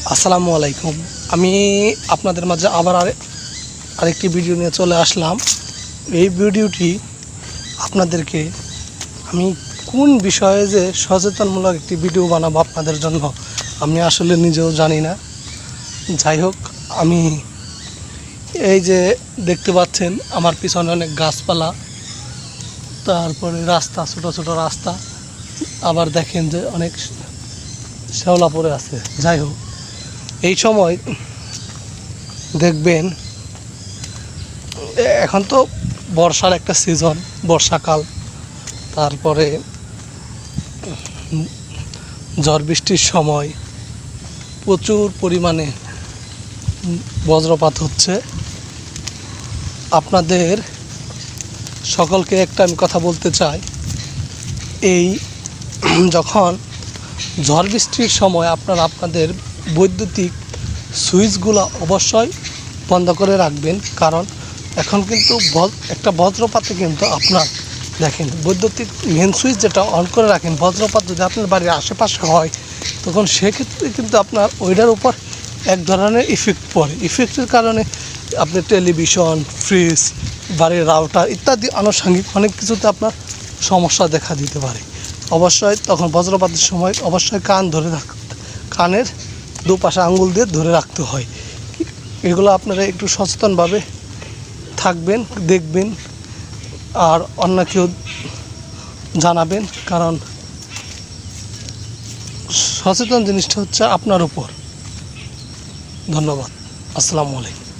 আসসালামু আলাইকুম। আমি আপনাদের মাঝে আবার আরেকটি ভিডিও নিয়ে চলে আসলাম। এই ভিডিওটি আপনাদেরকে আমি কোন বিষয়ে যে সচেতনমূলক একটি ভিডিও বানাবো আপনাদের জন্য আমি আসলে নিজেও জানি না। যাই হোক, আমি এই যে দেখতে পাচ্ছেন আমার পিছনে অনেক গাছপালা, তারপরে রাস্তা, ছোট ছোট রাস্তা, আবার দেখেন যে অনেক শ্যাওলা পড়ে আছে। যাই হোক, এই সময় দেখবেন এখন তো বর্ষার একটা সিজন, বর্ষাকাল, তারপরে ঝড় বৃষ্টির সময় প্রচুর পরিমাণে বজ্রপাত হচ্ছে। আপনাদের সকলকে একটা আমি কথা বলতে চাই, এই যখন ঝড় বৃষ্টির সময় আপনাদের বৈদ্যুতিক সুইচগুলো অবশ্যই বন্ধ করে রাখবেন। কারণ এখন কিন্তু একটা বজ্রপাতে কিন্তু আপনার দেখেন বৈদ্যুতিক মেন সুইচ যেটা অন করে রাখেন, বজ্রপাত যদি আপনার বাড়ির আশেপাশে হয় তখন সেক্ষেত্রে কিন্তু আপনার ওইটার উপর এক ধরনের ইফেক্ট পড়ে। ইফেক্টের কারণে আপনি টেলিভিশন, ফ্রিজ, বাড়ির রাউটার ইত্যাদি আনুষঙ্গিক অনেক কিছুতে আপনার সমস্যা দেখা দিতে পারে। অবশ্যই তখন বজ্রপাতের সময় অবশ্যই কানের দুপাশে আঙ্গুল দিয়ে ধরে রাখতে হয়। এগুলো আপনারা একটু সচেতনভাবে থাকবেন, দেখবেন আর অন্যকেও জানাবেন। কারণ সচেতন জিনিসটা হচ্ছে আপনার উপর। ধন্যবাদ। আসসালামু আলাইকুম।